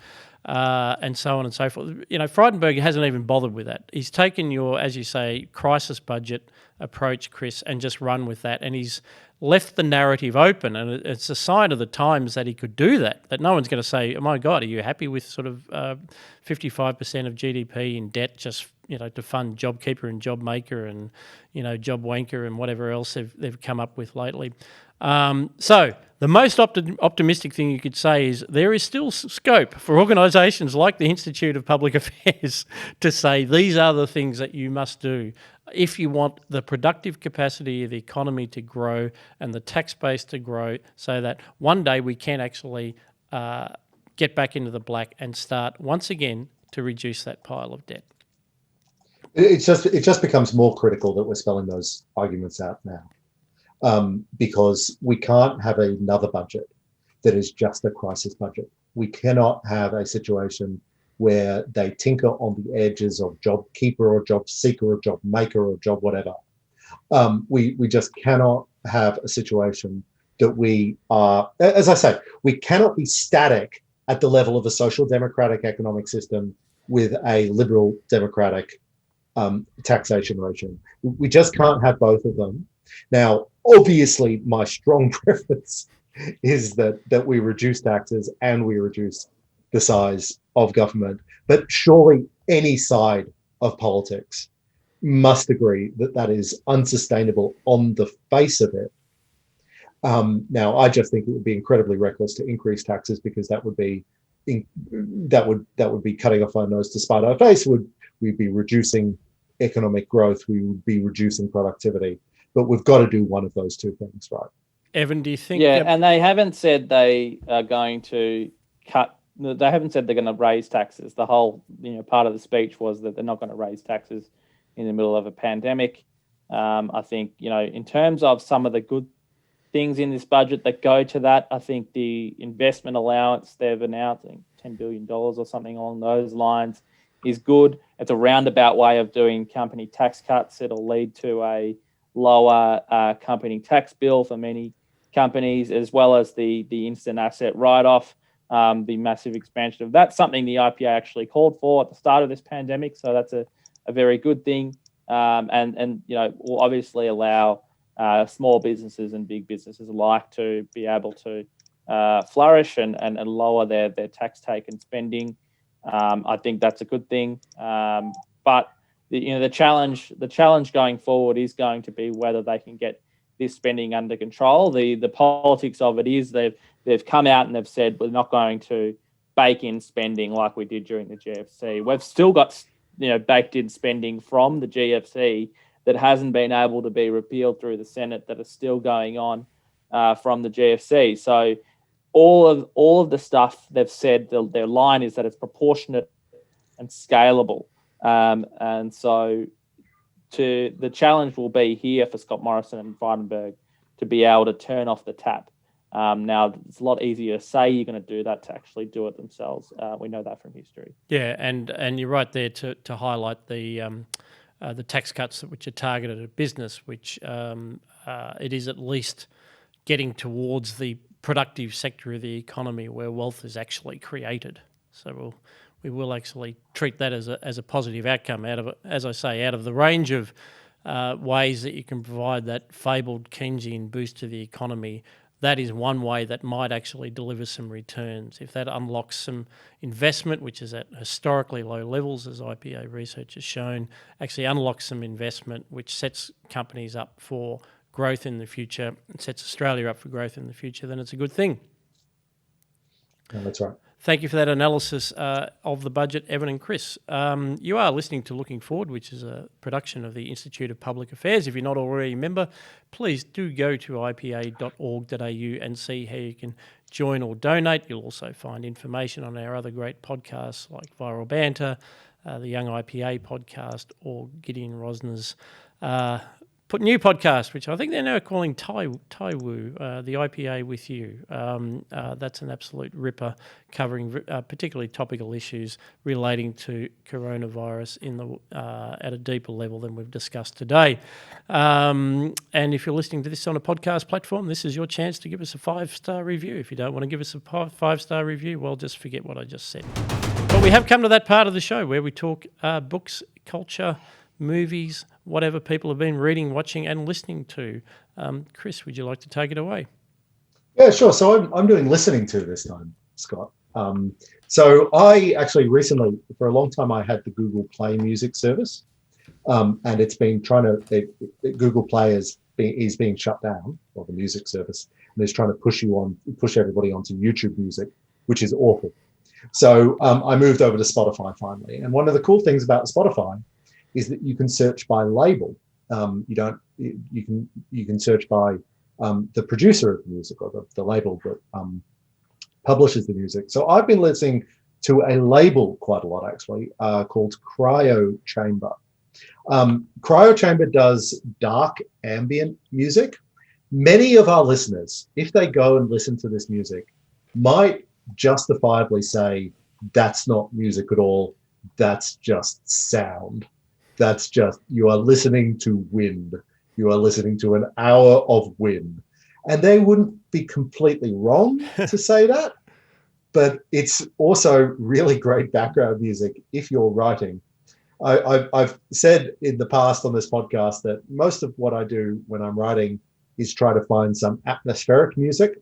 so on and so forth. Frydenberg hasn't even bothered with that. He's taken your, as you say, crisis budget approach, Chris, and just run with that. And he's left the narrative open. And it's a sign of the times that he could do that no one's going to say, oh my God, are you happy with sort of 55% of GDP in debt just, to fund JobKeeper and JobMaker and, Job Wanker and whatever else they've come up with lately. So the most optimistic thing you could say is there is still scope for organisations like the Institute of Public Affairs to say these are the things that you must do if you want the productive capacity of the economy to grow and the tax base to grow, so that one day we can actually get back into the black and start once again to reduce that pile of debt. It just becomes more critical that we're spelling those arguments out now. Because we can't have another budget that is just a crisis budget. We cannot have a situation where they tinker on the edges of JobKeeper or Job Seeker or Job Maker or Job whatever. We just cannot have a situation that we are, as I say, we cannot be static at the level of a social democratic economic system with a liberal democratic taxation regime. We just can't have both of them. Now, obviously, my strong preference is that we reduce taxes and we reduce the size of government. But surely any side of politics must agree that is unsustainable on the face of it. Now, I just think it would be incredibly reckless to increase taxes, because that would be cutting off our nose to spite our face. We'd be reducing economic growth. We would be reducing productivity. But we've got to do one of those two things, right? Evan, do you think? Yeah, and they haven't said they are going to cut. They haven't said they're going to raise taxes. The whole, part of the speech was that they're not going to raise taxes in the middle of a pandemic. I think, in terms of some of the good things in this budget that go to that, I think the investment allowance they've announced, I think $10 billion or something along those lines, is good. It's a roundabout way of doing company tax cuts. It'll lead to a lower company tax bill for many companies, as well as the instant asset write-off, the massive expansion of that. Something the IPA actually called for at the start of this pandemic, so that's a very good thing. And will obviously allow small businesses and big businesses alike to be able to flourish and lower their tax take and spending. I think that's a good thing. But the challenge going forward is going to be whether they can get this spending under control. The politics of it is they've come out and they've said we're not going to bake in spending like we did during the GFC. We've still got baked in spending from the GFC that hasn't been able to be repealed through the Senate, that is still going on from the GFC. So all of the stuff they've said, their line is that it's proportionate and scalable. And so the challenge will be here for Scott Morrison and Frydenberg to be able to turn off the tap. Now, it's a lot easier to say you're going to do that to actually do it themselves. We know that from history. Yeah, and you're right there to highlight the tax cuts which are targeted at business, which it is at least getting towards the productive sector of the economy where wealth is actually created. So we will actually treat that as a positive outcome out of, as I say, out of the range of ways that you can provide that fabled Keynesian boost to the economy. That is one way that might actually deliver some returns. If that unlocks some investment, which is at historically low levels, as IPA research has shown, actually unlocks some investment, which sets companies up for growth in the future and sets Australia up for growth in the future, then it's a good thing. Yeah, that's right. Thank you for that analysis of the budget, Evan and Chris. You are listening to Looking Forward, which is a production of the Institute of Public Affairs. If you're not already a member, please do go to ipa.org.au and see how you can join or donate. You'll also find information on our other great podcasts like Viral Banter, the Young IPA podcast, or Gideon Rosner's new podcast, which I think they're now calling Taiwu, the IPA with you. That's an absolute ripper, covering particularly topical issues relating to coronavirus at a deeper level than we've discussed today. And if you're listening to this on a podcast platform, this is your chance to give us a 5-star review. If you don't want to give us a 5-star review, well, just forget what I just said. But we have come to that part of the show where we talk books, culture, movies, whatever people have been reading, watching, and listening to. Chris, would you like to take it away? Yeah, sure. So I'm doing listening to this time, Scott. So I actually recently, for a long time, I had the Google Play music service, and it's been Google Play is being shut down, or the music service, and it's trying to push everybody onto YouTube Music, which is awful. So I moved over to Spotify finally, and one of the cool things about Spotify is that you can search by label. You can search by the producer of the music, or the label that publishes the music. So I've been listening to a label quite a lot, actually, called Cryo Chamber. Cryo Chamber does dark ambient music. Many of our listeners, if they go and listen to this music, might justifiably say, that's not music at all, that's just sound. That's just, you are listening to wind. You are listening to an hour of wind. And they wouldn't be completely wrong to say that, but it's also really great background music if you're writing. I've said in the past on this podcast that most of what I do when I'm writing is try to find some atmospheric music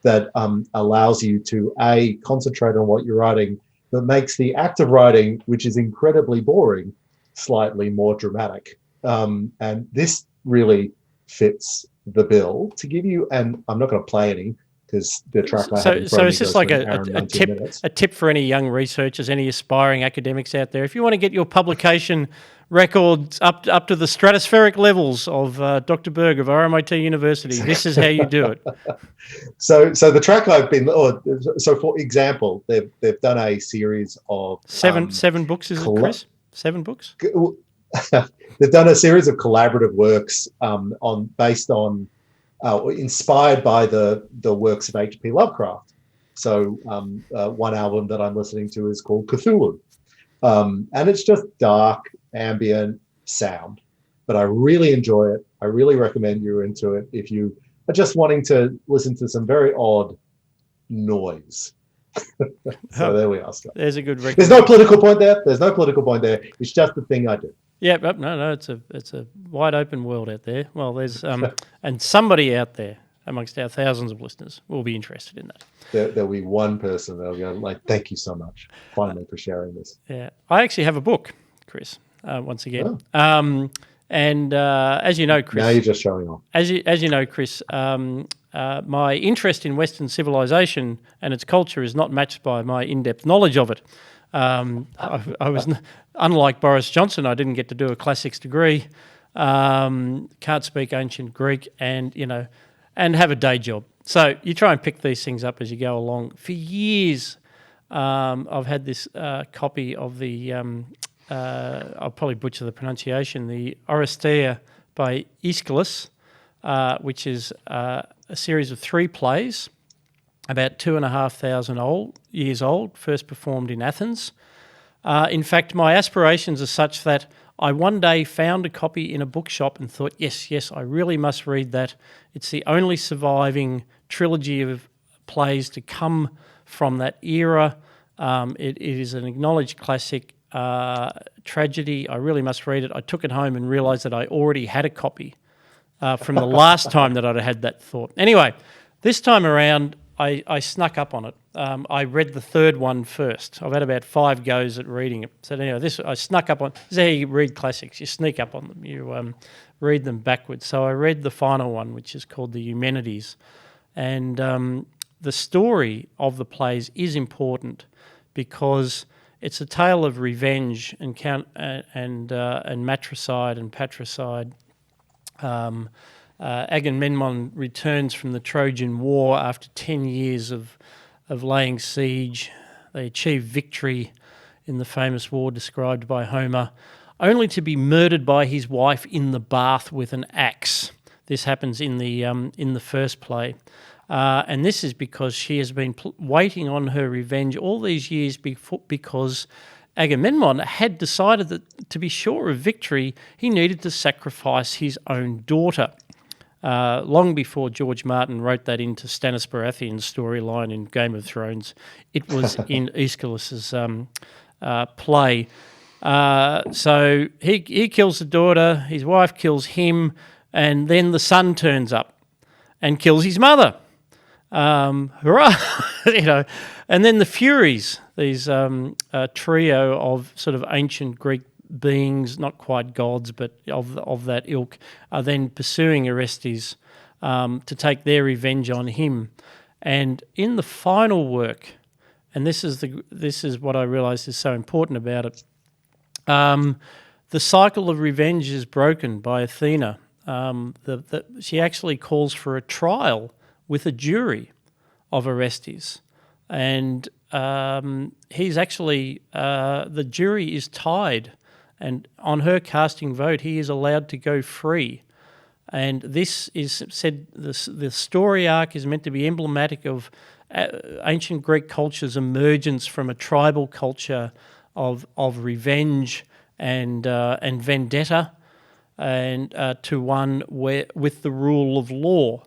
that allows you to, A, concentrate on what you're writing, but makes the act of writing, which is incredibly boring, slightly more dramatic. And this really fits the bill to give you, and I'm not going to play any because the track I have in front of me so it's just goes like for an hour and 19 minutes. A tip for any young researchers, any aspiring academics out there. If you want to get your publication records up to the stratospheric levels of Dr. Berg of RMIT University, this is how you do it. So the track I've been, so for example, they've done a series of seven books, is it, Chris? 7 books? They've done a series of collaborative works inspired by the works of H.P. Lovecraft. So one album that I'm listening to is called Cthulhu. And it's just dark, ambient sound. But I really enjoy it. I really recommend you're into it if you are just wanting to listen to some very odd noise. So there we are, Scott. There's a good record. There's no political point there. It's just the thing I do. Yeah, no, it's a wide open world out there. Well, there's and somebody out there amongst our thousands of listeners will be interested in that. There'll be one person that'll go like, "Thank you so much, finally, for sharing this." Yeah, I actually have a book, Chris. Once again, and as you know, Chris. Now you're just showing off. As you know, Chris, my interest in Western civilization and its culture is not matched by my in-depth knowledge of it. I was, unlike Boris Johnson, I didn't get to do a classics degree, can't speak ancient Greek, and have a day job. So you try and pick these things up as you go along. For years, I've had this copy of the, I'll probably butcher the pronunciation, the Oresteia by Aeschylus, which is a series of 3 plays, about 2,500 years old, first performed in Athens. In fact, my aspirations are such that I one day found a copy in a bookshop and thought, yes, I really must read that. It's the only surviving trilogy of plays to come from that era. It is an acknowledged classic tragedy. I really must read it. I took it home and realised that I already had a copy from the last time that I'd had that thought. Anyway, this time around, I snuck up on it. I read the 3rd one first. I've had about 5 goes at reading it. So anyway, I snuck up on. This is how you read classics. You sneak up on them. You read them backwards. So I read the final one, which is called the Eumenides, and the story of the plays is important because it's a tale of revenge and matricide and patricide. Agamemnon returns from the Trojan War after 10 years of laying siege. They achieve victory in the famous war described by Homer, only to be murdered by his wife in the bath with an axe. This happens in the first play. And this is because she has been waiting on her revenge all these years because Agamemnon had decided that to be sure of victory, he needed to sacrifice his own daughter. Long before George Martin wrote that into Stannis Baratheon's storyline in Game of Thrones, it was in Aeschylus's play. So he kills the daughter, his wife kills him, and then the son turns up and kills his mother. Hurrah! And then the Furies, these trio of sort of ancient Greek beings, not quite gods, but of that ilk, are then pursuing Orestes to take their revenge on him. And in the final work, and this is what I realised is so important about it, the cycle of revenge is broken by Athena. She actually calls for a trial with a jury of Orestes, and he's actually the jury is tied. And on her casting vote, he is allowed to go free. And this is said, the story arc is meant to be emblematic of ancient Greek culture's emergence from a tribal culture of revenge and vendetta, and to one where with the rule of law.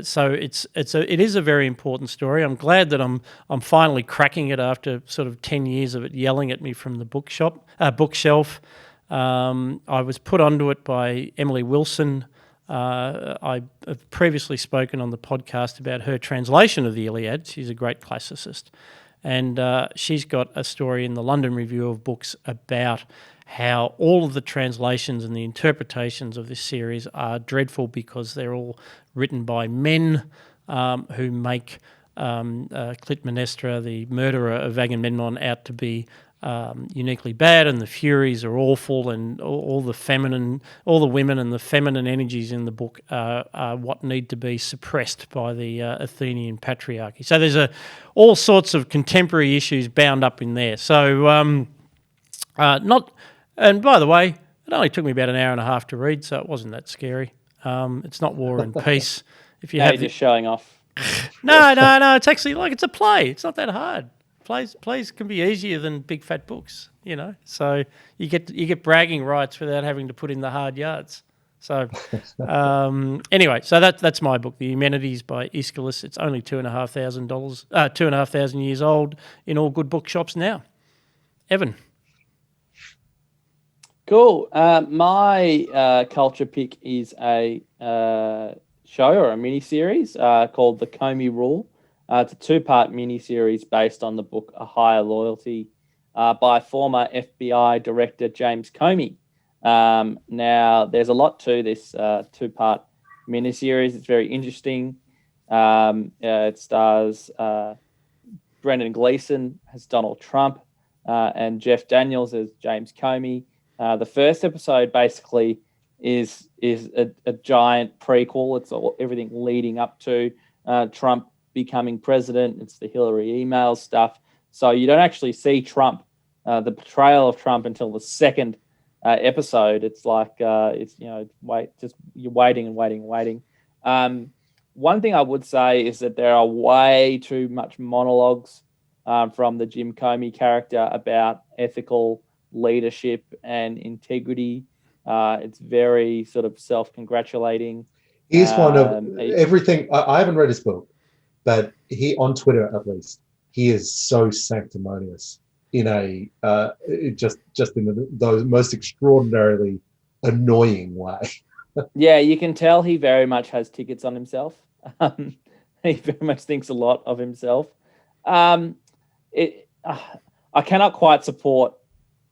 So it is a very important story. I'm glad that I'm finally cracking it after sort of 10 years of it yelling at me from the bookshelf. I was put onto it by Emily Wilson. I have previously spoken on the podcast about her translation of the Iliad. She's a great classicist, and she's got a story in the London Review of Books about how all of the translations and the interpretations of this series are dreadful because they're all written by men who make Clytemnestra, the murderer of Agamemnon, out to be uniquely bad, and the Furies are awful, and all the women and the feminine energies in the book are what need to be suppressed by the Athenian patriarchy. So there's all sorts of contemporary issues bound up in there. So and by the way, it only took me about an hour and a half to read, so it wasn't that scary. It's not War and Peace. If you have just showing off. No. It's actually it's a play. It's not that hard. Plays can be easier than big fat books, So you get bragging rights without having to put in the hard yards. So anyway, so that's my book, The Eumenides by Aeschylus. It's only $2,500 years old in all good bookshops now. Evan. Cool. My culture pick is a show or a mini-series called The Comey Rule. It's a 2-part mini-series based on the book A Higher Loyalty by former FBI Director James Comey. Now, there's a lot to this 2-part mini-series. It's very interesting. It stars Brendan Gleeson as Donald Trump and Jeff Daniels as James Comey. The first episode basically is a giant prequel. It's everything leading up to Trump becoming president. It's the Hillary email stuff. So you don't actually see Trump, the portrayal of Trump, until the second episode. It's like it's you're waiting and waiting and waiting. One thing I would say is that there are way too much monologues from the Jim Comey character about ethical leadership and integrity. It's very sort of self-congratulating. He's one of everything. I haven't read his book, but he, on Twitter at least, he is so sanctimonious in a just in the most extraordinarily annoying way. Yeah, you can tell he very much has tickets on himself. He very much thinks a lot of himself. I cannot quite support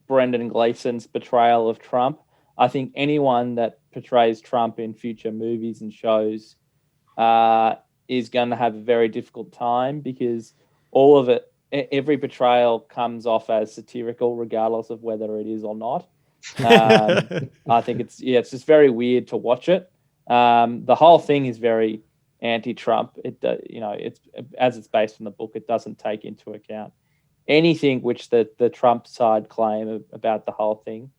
Brendan Gleeson's portrayal of Trump. I think anyone that portrays Trump in future movies and shows is going to have a very difficult time, because all of it, every portrayal comes off as satirical, regardless of whether it is or not. I think it's just very weird to watch it. The whole thing is very anti-Trump. It's as it's based on the book, it doesn't take into account anything which the Trump side claim about the whole thing.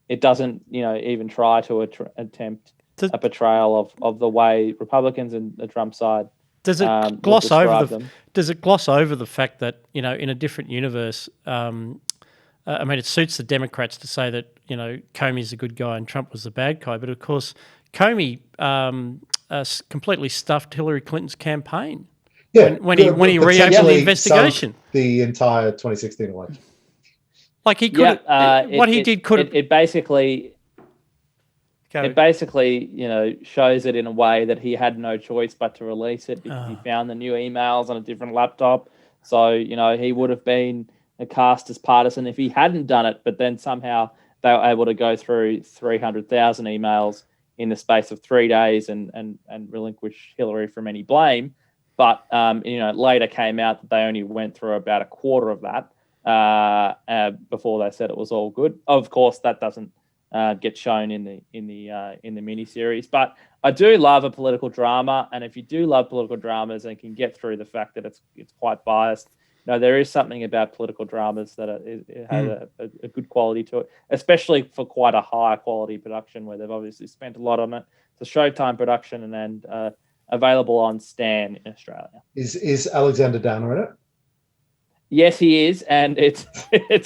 It doesn't, even try to attempt a portrayal of the way Republicans and the Trump side. Does it gloss over the fact that, in a different universe, it suits the Democrats to say that, Comey's a good guy and Trump was the bad guy, but of course Comey completely stuffed Hillary Clinton's campaign. Yeah, when he reopened the investigation, the entire 2016 election. Like he could, it basically shows it in a way that he had no choice but to release it, because he found the new emails on a different laptop. So he would have been cast as partisan if he hadn't done it. But then somehow they were able to go through 300,000 emails in the space of 3 days and relinquish Hillary from any blame. But later came out that they only went through about a quarter of that before they said it was all good. Of course, that doesn't get shown in the miniseries. But I do love a political drama, and if you do love political dramas and can get through the fact that it's quite biased, there is something about political dramas that it has a good quality to it, especially for quite a high quality production where they've obviously spent a lot on it. It's a Showtime production and available on Stan in Australia. Is Alexander Downer in it? Yes, he is, and it's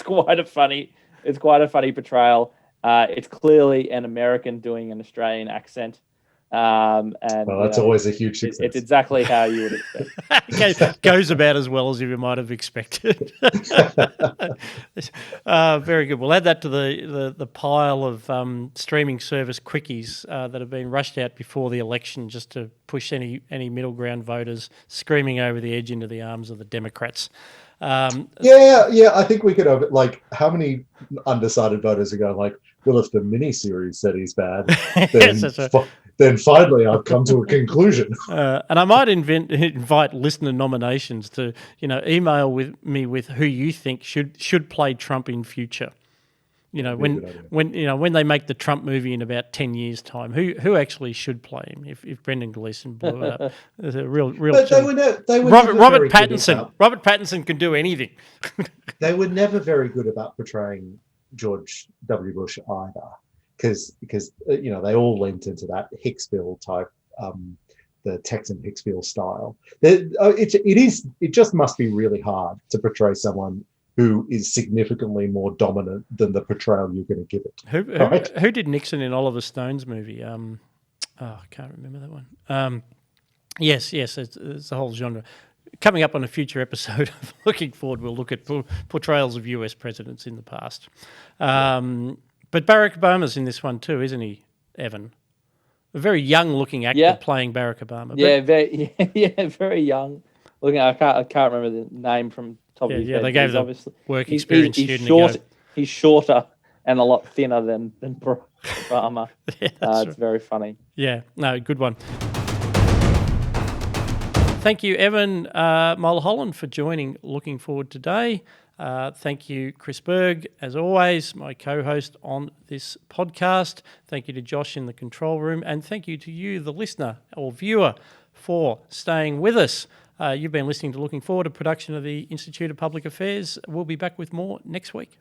quite a funny portrayal. It's clearly an American doing an Australian accent. That's always a huge success. It's exactly how you would expect. Goes about as well as you might have expected. Very good. We'll add that to the pile of streaming service quickies that have been rushed out before the election, just to push any middle ground voters screaming over the edge into the arms of the Democrats. I think we could have, how many undecided voters are going well, if the miniseries said he's bad, then, then finally I've come to a conclusion. And I might invite listener nominations to, email me with who you think should play Trump in future. When they make the Trump movie in about 10 years' time, who actually should play him if Brendan Gleeson blew it up? There's a real. But they were Robert Pattinson. Robert Pattinson can do anything. They were never very good about portraying George W. Bush either, because they all linked into that Hicksville type, the Texan Hicksville style. It just must be really hard to portray someone who is significantly more dominant than the portrayal you're going to give it. Who did Nixon in Oliver Stone's movie? I can't remember that one. Yes, it's a whole genre. Coming up on a future episode of Looking Forward, we'll look at portrayals of US presidents in the past. But Barack Obama's in this one too, isn't he, Evan? A very young-looking actor playing Barack Obama. Very young looking. I can't remember the name from top of his head. They gave the work experience student. He's shorter and a lot thinner than Barack Obama. It's very funny. Yeah, no, good one. Thank you, Evan Mulholland, for joining Looking Forward today. Thank you, Chris Berg, as always, my co-host on this podcast. Thank you to Josh in the control room, and thank you to you, the listener or viewer, for staying with us. You've been listening to Looking Forward, a production of the Institute of Public Affairs. We'll be back with more next week.